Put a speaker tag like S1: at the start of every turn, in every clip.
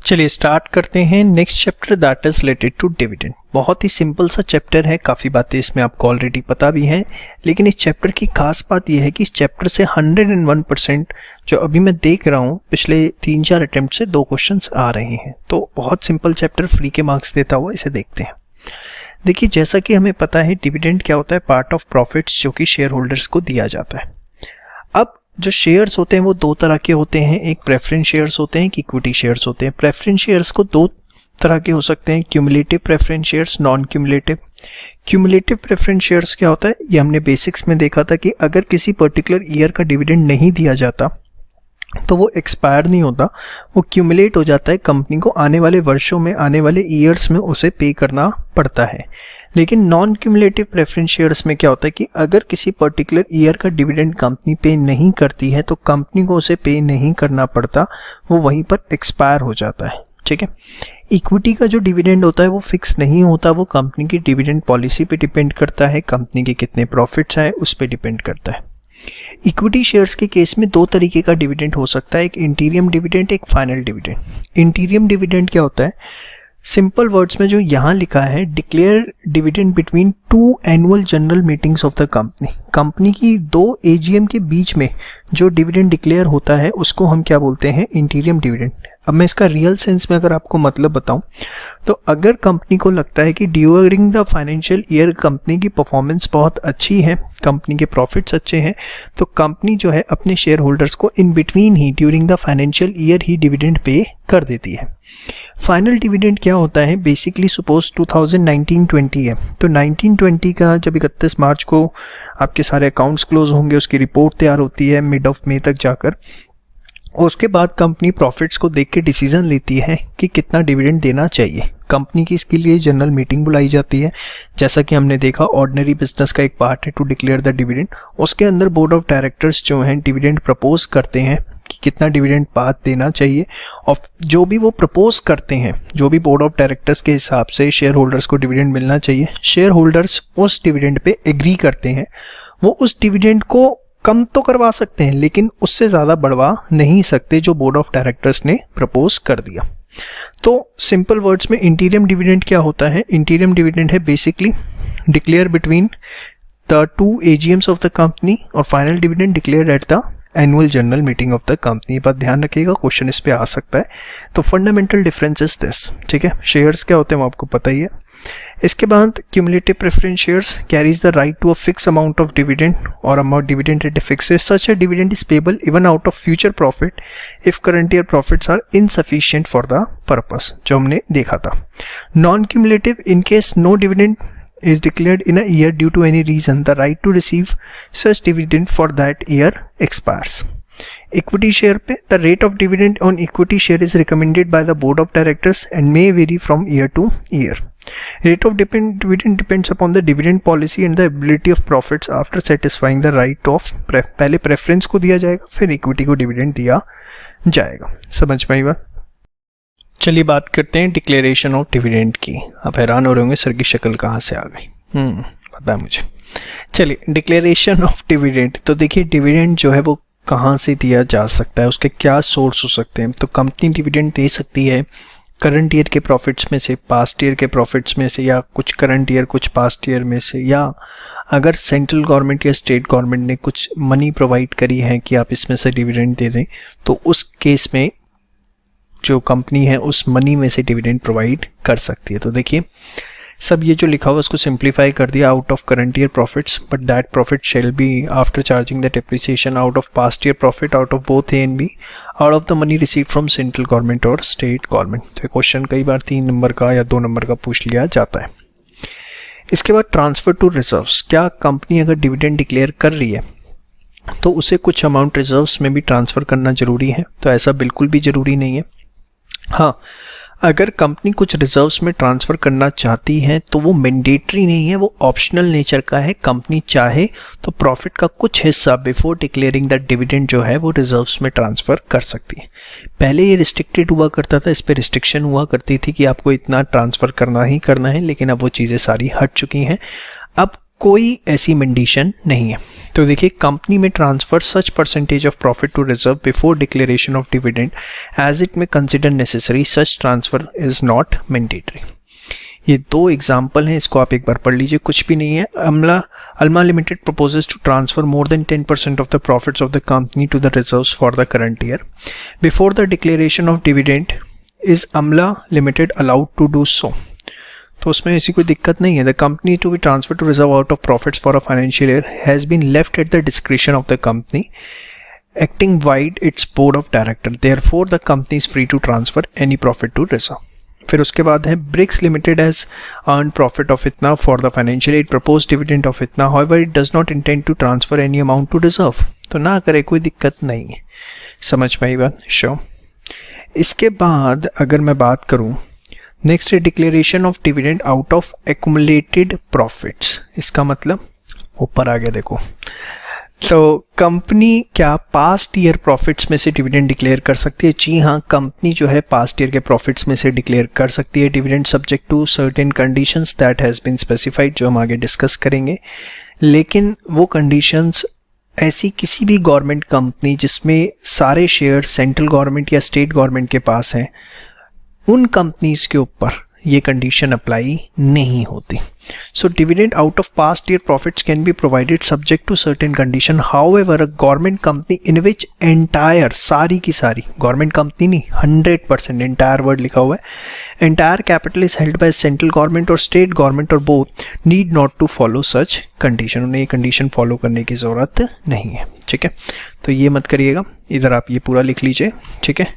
S1: चलिए स्टार्ट करते हैं next chapter that is related to dividend. बहुत ही सिंपल सा चैप्टर है, काफ़ी बातें इसमें आपको ऑलरेडी पता भी हैं, लेकिन इस चैप्टर की खास बात यह है कि इस चैप्टर से 101% जो अभी मैं देख रहा हूँ पिछले 3-4 अटेम्प्ट से 2 क्वेश्चंस आ रहे हैं। तो बहुत सिंपल चैप्टर, फ्री के मार्क्स देता हुआ इसे देखते हैं। देखिए, जैसा कि हमें पता है डिविडेंड क्या होता है, पार्ट ऑफ प्रॉफिट्स जो कि शेयर होल्डर्स को दिया जाता है। अब जो शेयर्स होते हैं वो 2 तरह के होते हैं, एक प्रेफरेंस शेयर्स होते हैं, एक इक्विटी शेयर्स होते हैं। प्रेफरेंस शेयर्स को 2 तरह के हो सकते हैं, cumulative preference shares, non cumulative. Cumulative preference shares क्या होता है, ये हमने बेसिक्स में देखा था कि अगर किसी पर्टिकुलर ईयर का डिविडेंड नहीं दिया जाता तो वो एक्सपायर नहीं होता, वो क्यूमुलेट हो जाता है, कंपनी को आने वाले वर्षों में, आने वाले ईयर्स में उसे पे करना पड़ता है। लेकिन नॉन क्यूमुलेटिव प्रेफरेंस शेयर्स में क्या होता है कि अगर किसी पर्टिकुलर ईयर का डिविडेंड कंपनी पे नहीं करती है तो कंपनी को उसे पे नहीं करना पड़ता, वो वहीं पर एक्सपायर हो जाता है। ठीक है। इक्विटी का जो डिविडेंड होता है वो फिक्स नहीं होता, वो कंपनी की डिविडेंड पॉलिसी पे डिपेंड करता है, कंपनी के कितने प्रॉफिट्स आए उस पर डिपेंड करता है। इक्विटी शेयर्स के केस में 2 तरीके का डिविडेंड हो सकता है, एक इंटीरियम डिविडेंड, एक फाइनल डिविडेंड। इंटीरियम डिविडेंड क्या होता है, सिंपल वर्ड्स में जो यहाँ लिखा है, declare dividend between 2 annual general meetings of the company. Company की 2 एजीएम के बीच में जो डिविडेंड डिक्लेयर होता है उसको हम क्या बोलते हैं, इंटीरियम डिविडेंड। अब मैं इसका रियल सेंस में अगर आपको मतलब बताऊं तो अगर कंपनी को लगता है कि during the financial year company की परफॉर्मेंस बहुत अच्छी है, कंपनी के प्रॉफिट्स अच्छे हैं, तो कंपनी जो है अपने शेयर होल्डर्स को in between he during the financial year he dividend pay कर देती है। फाइनल डिविडेंड क्या होता है, बेसिकली सपोज 2019-20 है, तो 19-20 का जब 31 मार्च को आपके सारे अकाउंट्स क्लोज होंगे, उसकी रिपोर्ट तैयार होती है मिड ऑफ मई तक जाकर, उसके बाद कंपनी प्रॉफिट्स को देख के डिसीजन लेती है कि कितना डिविडेंड देना चाहिए। कंपनी की इसके लिए जनरल मीटिंग बुलाई जाती है, जैसा कि हमने देखा ऑर्डिनरी बिजनेस का एक पार्ट है टू डिक्लेयर द डिविडेंड। उसके अंदर बोर्ड ऑफ डायरेक्टर्स जो हैं डिविडेंड प्रपोज करते हैं कि कितना डिविडेंड पार्ट देना चाहिए, और जो भी वो प्रपोज करते हैं, जो भी बोर्ड ऑफ डायरेक्टर्स के हिसाब से शेयर होल्डर्स को डिविडेंड मिलना चाहिए, शेयर होल्डर्स उस डिविडेंड पे एग्री करते हैं। वो उस डिविडेंड को कम तो करवा सकते हैं लेकिन उससे ज़्यादा बढ़वा नहीं सकते जो बोर्ड ऑफ डायरेक्टर्स ने प्रपोज कर दिया। तो सिंपल वर्ड्स में इंटीरियम डिविडेंड क्या होता है, इंटीरियम डिविडेंड है basically declare between the 2 AGMs of the company, और final dividend declared at the annual general meeting of the company. बात ध्यान रखिएगा, क्वेश्चन इस पे आ सकता है। तो फंडामेंटल डिफरेंस इज दिस। ठीक है, शेयर्स क्या होते हैं वो आपको पता ही है। इसके बाद cumulative preference shares carries the right to a fix amount of dividend और amount dividend at fix, such a dividend is payable even out of future profit if current year profits are insufficient for the purpose, जो हमने देखा था। Non cumulative, in case no dividend is declared in a year due to any reason, the right to receive such dividend for that year expires. Equity share पे the rate of dividend on equity share is recommended by the board of directors and may vary from year to year. Rate of dividend depends upon the dividend policy and the ability of profits after satisfying the right of पहले preference को दिया जाएगा, फिर equity को dividend दिया जाएगा। समझ में आई बात? चलिए बात करते हैं डिक्लेरेशन ऑफ डिविडेंड की। आप हैरान हो रहे होंगे सर की शक्ल कहाँ से आ गई, पता है मुझे। चलिए डिक्लेरेशन ऑफ डिविडेंड, तो देखिए डिविडेंड जो है वो कहाँ से दिया जा सकता है, उसके क्या सोर्स हो सकते हैं। तो कंपनी डिविडेंड दे सकती है करंट ईयर के प्रॉफिट्स में से, पास्ट ईयर के प्रॉफिट्स में से, या कुछ करंट ईयर कुछ पास्ट ईयर में से, या अगर सेंट्रल गवर्नमेंट या स्टेट गवर्नमेंट ने कुछ मनी प्रोवाइड करी है कि आप इसमें से डिविडेंड दे दें, तो उस केस में जो कंपनी है उस मनी में से डिविडेंड प्रोवाइड कर सकती है। तो देखिए सब ये जो लिखा हुआ उसको सिंप्लीफाई कर दिया, out of current year profits but that profit shall be after charging the depreciation, out of past year profit, out of both A and B, out of the money receive from central government और state government. तो question कई बार 3 number का या 2 number का पूछ लिया जाता है। इसके बाद ट्रांसफर टू रिजर्व्स, क्या कंपनी अगर डिविडेंड डिक्लेयर कर रही है तो उसे कुछ अमाउंट रिजर्व्स में भी ट्रांसफर करना जरूरी है? तो ऐसा बिल्कुल भी जरूरी नहीं है। हाँ, अगर कंपनी कुछ रिजर्व्स में ट्रांसफ़र करना चाहती है तो वो मैंडेटरी नहीं है, वो ऑप्शनल नेचर का है। कंपनी चाहे तो प्रॉफिट का कुछ हिस्सा बिफोर डिक्लेयरिंग द डिविडेंड जो है वो रिजर्व्स में ट्रांसफ़र कर सकती है। पहले ये रिस्ट्रिक्टेड हुआ करता था, इस पर रिस्ट्रिक्शन हुआ करती थी कि आपको इतना ट्रांसफ़र करना ही करना है, लेकिन अब वो चीज़ें सारी हट चुकी हैं। अब कोई ऐसी कंडीशन नहीं है। तो देखिए, कंपनी में transfer such percentage of profit to reserve before declaration of dividend as it may consider necessary, such transfer is not mandatory. ये दो एग्जाम्पल हैं, इसको आप एक बार पढ़ लीजिए, कुछ भी नहीं है। Alma limited proposes to transfer more than 10% of the profits of the company to the reserves for the current year. Before the declaration of dividend, is Amla Limited allowed to do so? तो उसमें ऐसी कोई दिक्कत नहीं है। The company to be transferred to reserve out of profits for a financial year has been left at the discretion of the company, acting wide its board of directors. Therefore, the company is free to transfer any profit to reserve. फिर उसके बाद है Bricks limited has earn profit of इतना for the financial year, propose dividend of इतना, however it does not intend to transfer any amount to reserve. तो ना करे, कोई दिक्कत नहीं है। समझ में आई बात? श्योर। इसके बाद अगर मैं बात करूं, नेक्स्ट है declaration of dividend out of accumulated profits. इसका मतलब ऊपर आ गया देखो। तो कंपनी क्या पास्ट ईयर प्रॉफिट्स में से डिविडेंड डिक्लेयर कर सकती है? जी हाँ, कंपनी जो है पास्ट ईयर के प्रॉफिट्स में से डिक्लेयर कर सकती है dividend, subject to certain conditions that has been specified, जो हम आगे डिस्कस करेंगे। लेकिन वो कंडीशंस ऐसी किसी भी गवर्नमेंट कंपनी जिसमें सारे शेयर सेंट्रल गवर्नमेंट या स्टेट गवर्नमेंट के पास हैं, उन कंपनीज के ऊपर ये कंडीशन अप्लाई नहीं होती। So dividend out of past year profits can be provided subject to certain condition. However a government company in which entire, सारी की सारी, गवर्नमेंट कंपनी नहीं, 100%, एंटायर वर्ड लिखा हुआ है, entire capital is held by central government और state government और both, need not to follow such condition. उन्हें ये कंडीशन फॉलो करने की जरूरत नहीं है। ठीक है, तो ये मत करिएगा। इधर आप ये पूरा लिख लीजिए। ठीक है,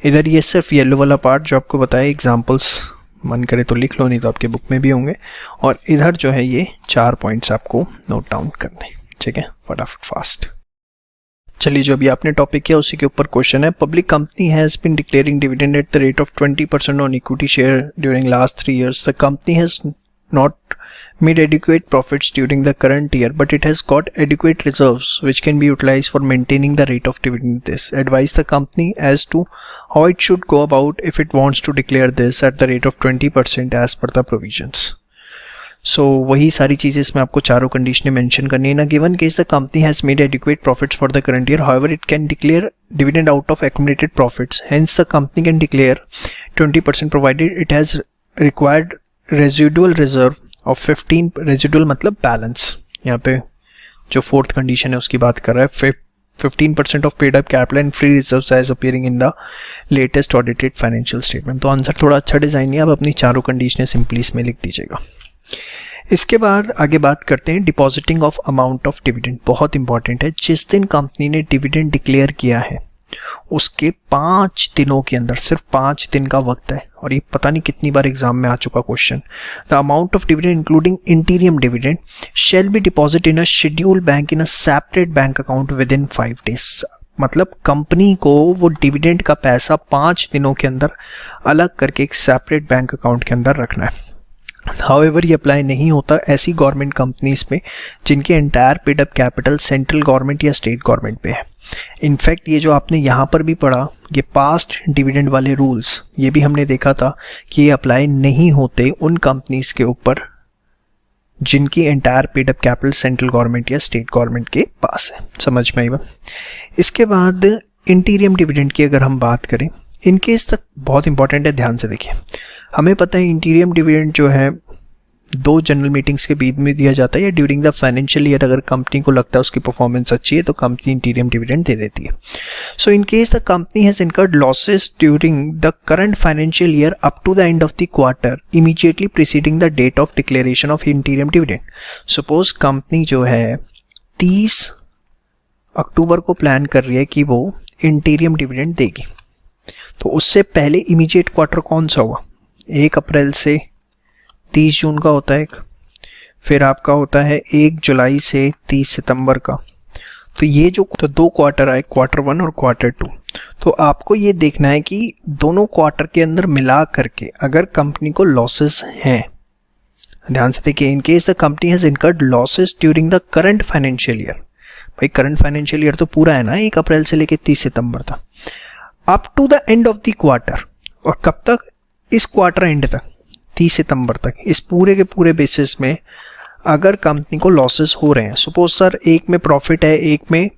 S1: इधर ये सिर्फ येलो वाला पार्ट जो आपको बताया, एग्जाम्पल्स मन करे तो लिख लो, नहीं तो आपके बुक में भी होंगे। और इधर जो है ये 4 पॉइंट्स आपको नोट डाउन कर दें। ठीक है, फटाफट फास्ट। चलिए, जो अभी आपने टॉपिक किया उसी के ऊपर क्वेश्चन है। Public company has been declaring dividend at the rate of 20% on equity share during last 3 years. The company has not made adequate profits during the current year, but it has got adequate reserves which can be utilized for maintaining the rate of dividend. This advise the company as to how it should go about if it wants to declare this at the rate of 20% as per the provisions. So वही सारी चीजें इसमें आपको चारों कंडीशनें mention करनी है ना। Given case the company has made adequate profits for the current year, however it can declare dividend out of accumulated profits, hence the company can declare 20% provided it has required residual reserve of 15, residual मतलब balance, यहाँ पे जो fourth condition है उसकी बात कर रहा है, 15% of paid up capital and free reserves as appearing in the latest audited financial statement. तो आंसर थोड़ा अच्छा डिजाइन है, आप अपनी चारों कंडीशनें सिंपली इसमें लिख दीजिएगा। इसके बाद आगे बात करते हैं depositing of amount of dividend. बहुत इंपॉर्टेंट है। जिस दिन कंपनी ने डिविडेंड डिक्लेयर किया है उसके 5 दिनों के अंदर, सिर्फ 5 दिन का वक्त है, और ये पता नहीं कितनी बार एग्जाम में आ चुका question. The amount of dividend including इंटीरियम dividend shall be deposit in a scheduled bank in a separate bank account with in 5 days। मतलब कंपनी को वो डिविडेंड का पैसा 5 दिनों के अंदर अलग करके एक सेपरेट बैंक अकाउंट के अंदर रखना है। हाउएवर ये अप्लाई नहीं होता ऐसी गवर्नमेंट कंपनीज में जिनके entire paid up capital central government या स्टेट गवर्नमेंट पे है। इनफैक्ट ये जो आपने यहाँ पर भी पढ़ा, ये पास्ट डिविडेंड वाले रूल्स, ये भी हमने देखा था कि ये अप्लाई नहीं होते उन कंपनीज के ऊपर जिनकी entire paid up capital central government या स्टेट गवर्नमेंट के पास है। समझ में आई? इसके बाद इंटीरियम डिविडेंड की अगर हम बात करें, इनकेस तक बहुत इंपॉर्टेंट है, ध्यान से देखिए। हमें पता है इंटीरियम डिविडेंड जो है 2 जनरल मीटिंग्स के बीच में दिया जाता है, या ड्यूरिंग द फाइनेंशियल ईयर अगर कंपनी को लगता है उसकी परफॉर्मेंस अच्छी है तो कंपनी इंटीरियम डिविडेंड दे देती है। So in case the company has incurred losses during the current financial year up to the end of the quarter immediately preceding the date of declaration of interim dividend. Suppose company जो है 30 अक्टूबर को plan कर रही है कि वो इंटीरियम dividend देगी, तो उससे पहले इमीडिएट क्वार्टर कौन सा हुआ? 1 अप्रैल से 30 जून का होता है एक, फिर आपका होता है 1 जुलाई से 30 सितंबर का। तो ये जो तो 2 क्वार्टर आए, क्वार्टर 1 और क्वार्टर 2। तो आपको ये देखना है कि दोनों क्वार्टर के अंदर मिला करके अगर कंपनी को लॉसेस हैं, ध्यान से देखिए, इन case the company has incurred losses during the current financial year, भाई करंट फाइनेंशियल ईयर तो पूरा है ना, 1 अप्रैल से लेके 30 सितंबर तक, up to the end of the quarter, और कब तक? इस क्वार्टर एंड तक, 30 सितंबर तक। इस पूरे के पूरे बेसिस में अगर कंपनी को लॉसेस हो रहे हैं, सपोज सर एक में प्रॉफिट है एक में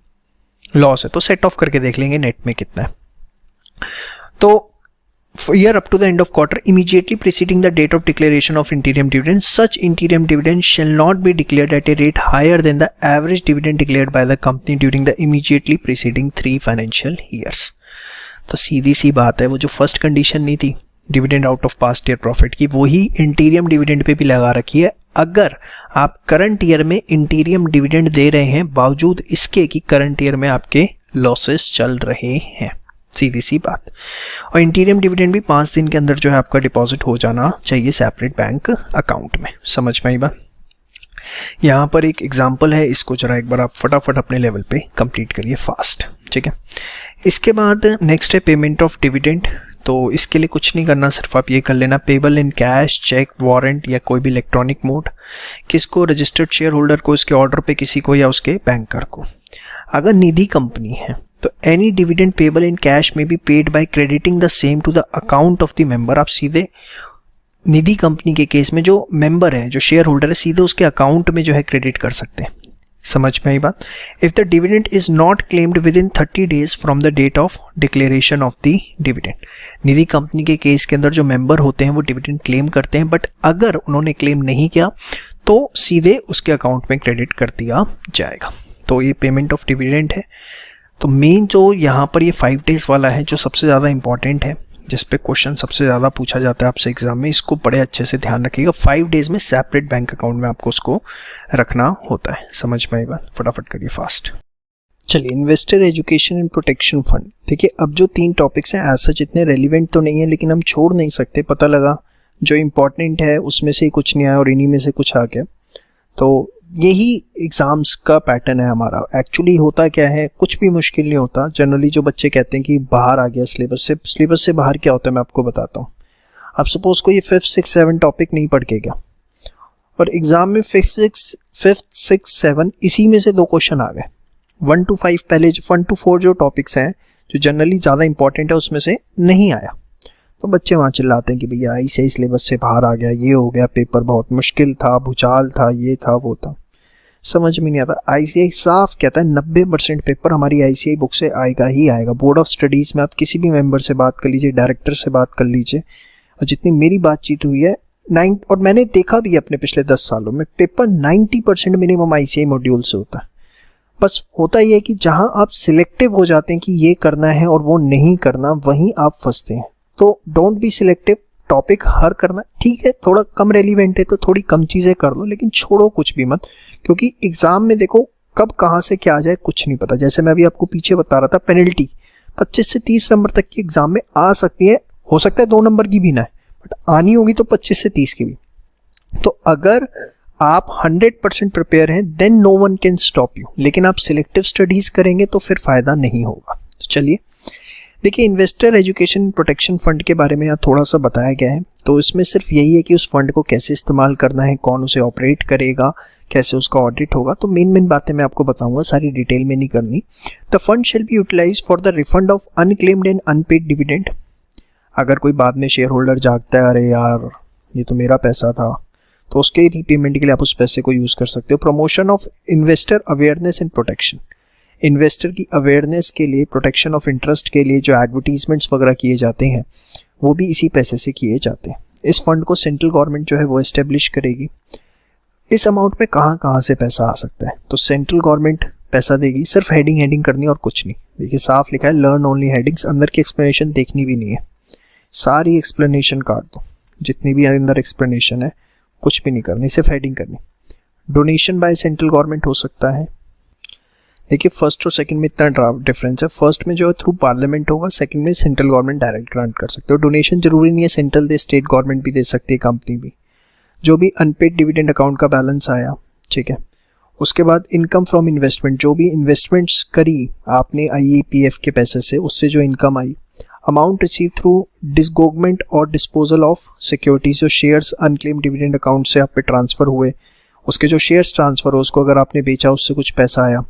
S1: लॉस है, तो सेट ऑफ करके देख लेंगे नेट में कितना है। तो year up to the end of quarter immediately preceding the date of declaration of interim dividend, such interim dividend shall not be declared at a rate higher than the average dividend declared by the company during the immediately preceding 3 financial years। तो सीधी सी बात है, वो जो first condition नहीं थी dividend out of past year profit की, वही इंटीरियम dividend pay भी लगा रखी है। अगर आप करंट ईयर में इंटीरियम डिविडेंड दे रहे हैं बावजूद इसके कि करंट ईयर में आपके लॉसेस चल रहे हैं, सीधी सी बात। और इंटीरियम डिविडेंड भी 5 दिन के अंदर जो है आपका डिपॉजिट हो जाना चाहिए सेपरेट बैंक अकाउंट में। समझ में आई बात। यहाँ पर एक एग्जांपल है, इसको जरा एक बार आप फटाफट अपने लेवल पे कंप्लीट करिए फास्ट, ठीक है। इसके बाद नेक्स्ट है पेमेंट ऑफ डिविडेंड। तो इसके लिए कुछ नहीं करना, सिर्फ आप ये कर लेना, payable in cash, cheque, warrant या कोई भी इलेक्ट्रॉनिक मोड। किसको? रजिस्टर्ड शेयर होल्डर को, इसके ऑर्डर पे किसी को या उसके बैंकर को। अगर निधि कंपनी है तो any dividend payable in cash में be paid by crediting the same to the account of the member. आप सीधे निधि कंपनी के केस में जो मेंबर है, जो शेयर होल्डर है, सीधे उसके अकाउंट में जो है क्रेडिट कर सकते हैं। समझ में आई बात। If the dividend is not claimed within 30 days from the date of declaration of the dividend. Nidhi company के केस के अंदर जो मेंबर होते हैं वो डिविडेंड क्लेम करते हैं, बट अगर उन्होंने क्लेम नहीं किया तो सीधे उसके अकाउंट में क्रेडिट कर दिया जाएगा। तो ये पेमेंट ऑफ डिविडेंड है। तो मेन जो यहाँ पर ये 5 डेज वाला है जो सबसे ज़्यादा इंपॉर्टेंट है, जिस पे क्वेश्चन सबसे ज़्यादा पूछा जाता है आपसे एग्जाम में, इसको बड़े अच्छे से ध्यान रखिएगा। 5 डेज में सेपरेट बैंक अकाउंट में आपको उसको रखना होता है। समझ में आई बात, फटाफट करिए फास्ट। चलिए, investor education and protection fund. देखिए, अब जो 3 टॉपिक्स हैं एज सच इतने रेलिवेंट तो नहीं है, लेकिन हम छोड़ नहीं सकते। पता लगा जो इंपॉर्टेंट है उसमें से ही कुछ नहीं आया और इन्हीं में से कुछ आ गया। तो यही एग्जाम्स का पैटर्न है हमारा। एक्चुअली होता क्या है, कुछ भी मुश्किल नहीं होता। जनरली जो बच्चे कहते हैं कि बाहर आ गया सिलेबस से बाहर क्या होता है मैं आपको बताता हूँ। आप सपोज को ये 5, 6, 7 टॉपिक नहीं पढ़ के गया और एग्जाम में 5, 6, 7 इसी में से 2 क्वेश्चन आ गए। 1 to 5 पहले 1 to 4 जो टॉपिक्स हैं जो जनरली ज़्यादा इंपॉर्टेंट है उसमें से नहीं आया, तो बच्चे वहाँ चिल्लाते हैं कि भैया ऐसे ही सिलेबस से बाहर आ गया, ये हो गया, पेपर बहुत मुश्किल था, भूचाल था, ये था वो था। समझ में नहीं आता। आईसीआई साफ कहता है 90% पेपर हमारी आईसीआई बुक से आएगा ही आएगा। बोर्ड ऑफ स्टडीज़ में आप किसी भी मेंबर से बात कर लीजिए, डायरेक्टर से बात कर लीजिए, और जितनी मेरी बातचीत हुई है और मैंने देखा भी अपने पिछले 10 सालों में, पेपर 90% मिनिमम आईसीआई मॉड्यूल से होता है। बस होता यह है कि जहाँ आप सिलेक्टिव हो जाते हैं कि ये करना है और वो नहीं करना, वहीं आप फंसते हैं। तो डोंट बी सिलेक्टिव। टॉपिक हर करना ठीक है, थोड़ा कम रेलिवेंट है तो थोड़ी कम चीज़ें कर लो, लेकिन छोड़ो कुछ भी मत, क्योंकि एग्जाम में देखो कब कहाँ से क्या आ जाए कुछ नहीं पता। जैसे मैं अभी आपको पीछे बता रहा था, पेनल्टी 25 से 30 नंबर तक की एग्जाम में आ सकती है, हो सकता है 2 नंबर की भी ना है, बट आनी होगी तो 25 से 30 की भी। तो अगर आप 100% प्रिपेयर हैं then no one can stop you, लेकिन आप सिलेक्टिव स्टडीज करेंगे तो फिर फायदा नहीं होगा। तो चलिए देखिए, इन्वेस्टर एजुकेशन प्रोटेक्शन फंड के बारे में यहाँ थोड़ा सा बताया गया है। तो इसमें सिर्फ यही है कि उस फंड को कैसे इस्तेमाल करना है, कौन उसे ऑपरेट करेगा, कैसे उसका ऑडिट होगा। तो मेन बातें मैं आपको बताऊंगा, सारी डिटेल में नहीं करनी। The fund shall be utilize for the refund of unclaimed and unpaid dividend. अगर कोई बाद में शेयर होल्डर जागता है, अरे यार ये तो मेरा पैसा था, तो उसके रीपेमेंट के लिए आप उस पैसे को यूज कर सकते हो। Promotion of investor awareness and protection. Investor की अवेयरनेस के लिए, प्रोटेक्शन ऑफ इंटरेस्ट के लिए जो एडवर्टीजमेंट्स वगैरह किए जाते हैं वो भी इसी पैसे से किए जाते हैं। इस फंड को सेंट्रल गवर्नमेंट जो है वो एस्टेब्लिश करेगी। इस अमाउंट में कहाँ से पैसा आ सकता है, तो सेंट्रल गवर्नमेंट पैसा देगी। सिर्फ हेडिंग करनी और कुछ नहीं। देखिए साफ लिखा है, लर्न ओनली हेडिंग्स। अंदर की एक्सप्लेनेशन देखनी भी नहीं है, सारी एक्सप्लेनेशन काट दो, जितनी भी अंदर एक्सप्लेनेशन है कुछ भी नहीं करनी, सिर्फ हेडिंग करनी। डोनेशन बाय सेंट्रल गवर्नमेंट हो सकता है। देखिए फर्स्ट और सेकंड में इतना डिफरेंस है। फर्स्ट में जो है थ्रू पार्लियामेंट होगा, सेकंड में सेंट्रल गवर्नमेंट डायरेक्ट ग्रांट कर सकते हो। डोनेशन जरूरी नहीं है सेंट्रल दे, स्टेट गवर्नमेंट भी दे सकती है, कंपनी भी। जो भी अनपेड डिविडेंड अकाउंट का बैलेंस आया, ठीक है, उसके बाद इनकम फ्रॉम इन्वेस्टमेंट, जो भी इन्वेस्टमेंट्स करी आपने IEPF के पैसे से, उससे जो इनकम आई। अमाउंट रिसीव थ्रू डिसगोगमेंट और डिस्पोजल ऑफ सिक्योरिटीज, जो शेयर्स अनक्लेम डिविडेंड अकाउंट से आप पे ट्रांसफर हुए, उसके जो शेयर्स ट्रांसफर हो उसको अगर आपने बेचा उससे कुछ पैसा आया।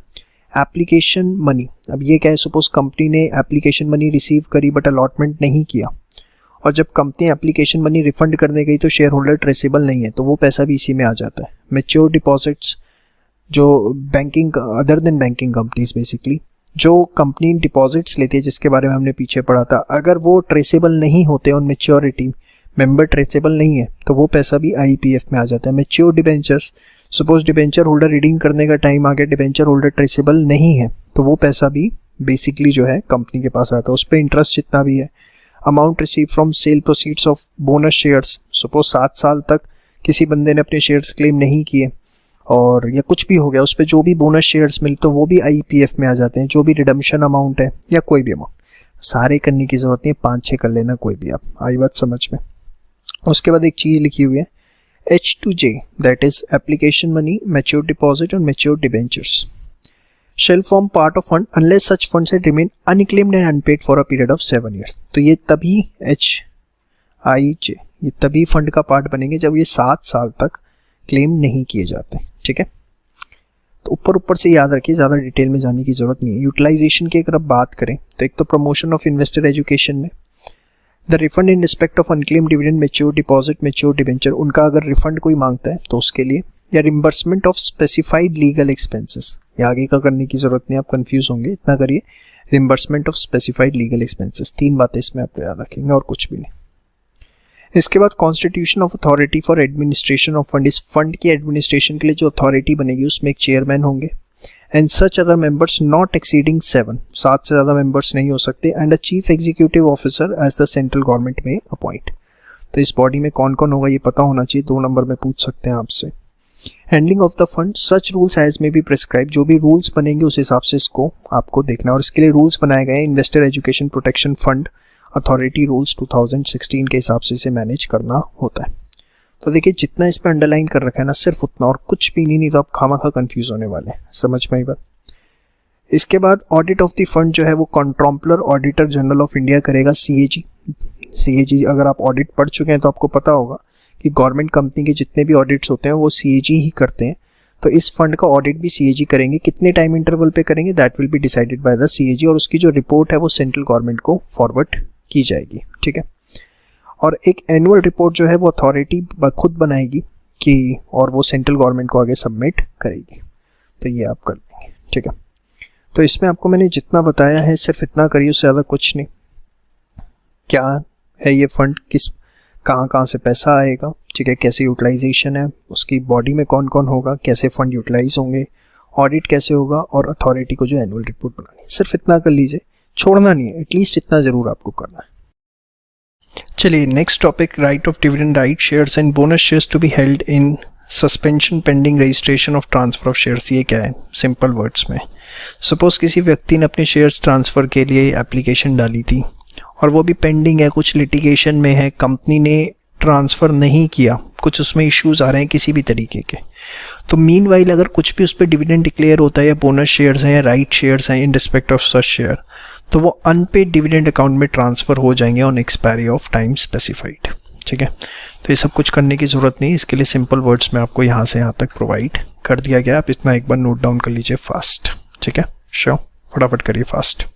S1: एप्लीकेशन मनी, अब ये क्या है, सपोज कंपनी ने एप्लीकेशन मनी रिसीव करी बट अलॉटमेंट नहीं किया और जब कंपनी एप्लीकेशन मनी रिफंड करने गई तो शेयर होल्डर ट्रेसेबल नहीं है, तो वो पैसा भी इसी में आ जाता है। मैच्योर डिपॉजिट्स जो banking other than banking companies basically जो कंपनी डिपॉजिट्स लेती है, जिसके बारे में हमने पीछे पढ़ा था, अगर वो ट्रेसेबल नहीं होते ऑन मैच्योरिटी, मेंबर ट्रेसेबल नहीं है, तो वो पैसा भी आईपीएफ में आ जाता है। Mature debentures, suppose debenture holder reading करने का टाइम आ गया, डिबेंचर होल्डर ट्रेसेबल नहीं है, तो वो पैसा भी बेसिकली जो है कंपनी के पास आता है, उस पर इंटरेस्ट जितना भी है। Amount receive from sale proceeds of bonus shares, suppose 7 साल तक किसी बंदे ने अपने शेयर्स क्लेम नहीं किए और या कुछ भी हो गया, उस पर जो भी बोनस शेयर्स मिले तो वो भी आईपीएफ में आ जाते हैं। जो भी रिडम्पशन अमाउंट है या कोई भी अमाउंट, सारे करने की जरूरत नहीं है, 5-6 कर लेना कोई भी, आप आई बात समझ में। उसके बाद एक चीज़ लिखी हुई है H2J, that is application money, mature deposit और mature debentures shall form part of fund unless such funds had remained unclaimed and unpaid for a period of 7 years। तो ये तभी HIJ ये तभी फंड का पार्ट बनेंगे जब ये 7 साल तक क्लेम नहीं किए जाते। ठीक है, तो ऊपर से याद रखिए, ज़्यादा डिटेल में जाने की जरूरत नहीं है। यूटिलाइजेशन की अगर आप बात करें तो एक तो प्रमोशन ऑफ इन्वेस्टर एजुकेशन में the refund in respect of unclaim dividend, mature deposit, mature debenture, उनका अगर रिफंड कोई मांगता है तो उसके लिए, या reimbursement of specified legal expenses, या आगे का करने की जरूरत नहीं, आप कंफ्यूज होंगे, इतना करिए reimbursement of specified legal expenses. 3 बातें इसमें आप याद रखेंगे और कुछ भी नहीं। इसके बाद constitution of authority for administration of fund, इस फंड की एडमिनिस्ट्रेशन के लिए जो अथॉरिटी बनेगी उसमें एक चेयरमैन होंगे, and such other members not exceeding 7 से ज़्यादा मेंबर्स नहीं हो सकते, and a chief executive officer as the central government में अपॉइंट। तो इस बॉडी में कौन कौन होगा ये पता होना चाहिए, 2 नंबर में पूछ सकते हैं आपसे। Handling of the fund, such rules as में बी प्रिस्क्राइब, जो भी रूल्स बनेंगे उस हिसाब से इसको आपको देखना है, और इसके लिए रूल्स बनाए गए हैं investor education protection fund authority rules 2016 के हिसाब से इसे मैनेज करना होता है। तो देखिए जितना इस पर अंडरलाइन कर रखा है ना, सिर्फ उतना और कुछ भी नहीं, तो आप खामा कंफ्यूज होने वाले, समझ में आई बात। इसके बाद ऑडिट ऑफ द फंड जो है वो controller auditor general of India करेगा, CAG। अगर आप ऑडिट पढ़ चुके हैं तो आपको पता होगा कि गवर्नमेंट कंपनी के जितने भी ऑडिट्स होते हैं वो CAG ही करते हैं, तो इस फंड का ऑडिट भी CAG करेंगे। कितने टाइम इंटरवल पे करेंगे that will be decided by the CAG, और उसकी जो रिपोर्ट है वो सेंट्रल गवर्नमेंट को फॉरवर्ड की जाएगी। ठीक है, और एक एनुअल रिपोर्ट जो है वो अथॉरिटी खुद बनाएगी कि, और वो सेंट्रल गवर्नमेंट को आगे सबमिट करेगी। तो ये आप कर लेंगे। ठीक है, तो इसमें आपको मैंने जितना बताया है सिर्फ इतना करिए, उससे ज़्यादा कुछ नहीं। क्या है ये फंड, किस कहाँ से पैसा आएगा, ठीक है, कैसे यूटिलाइजेशन है, उसकी बॉडी में कौन कौन होगा, कैसे फंड यूटिलाइज होंगे, ऑडिट कैसे होगा, और अथॉरिटी को जो एनुअल रिपोर्ट बनानी है, सिर्फ इतना कर लीजिए, छोड़ना नहीं है, एटलीस्ट इतना जरूर आपको करना है। चलिए next topic, right of dividend right shares and bonus shares to be held in suspension pending registration of transfer of shares. ये क्या है, सिंपल वर्ड्स में, सपोज किसी व्यक्ति ने अपने शेयर्स ट्रांसफर के लिए एप्लीकेशन डाली थी और वो भी पेंडिंग है, कुछ लिटिगेशन में है, कंपनी ने ट्रांसफ़र नहीं किया, कुछ उसमें इश्यूज आ रहे हैं किसी भी तरीके के, तो मीनवाइल अगर कुछ भी उस पर डिविडेंड डिक्लेयर होता है या बोनस शेयर्स हैं या राइट शेयर्स हैं in respect of such share, तो वो अनपेड डिविडेंड अकाउंट में ट्रांसफ़र हो जाएंगे on expiry of time specified. ठीक है, तो ये सब कुछ करने की ज़रूरत नहीं, इसके लिए सिंपल वर्ड्स में आपको यहाँ से यहाँ तक प्रोवाइड कर दिया गया, आप इतना एक बार नोट डाउन कर लीजिए फास्ट। ठीक है, श्योर, फटाफट करिए फास्ट।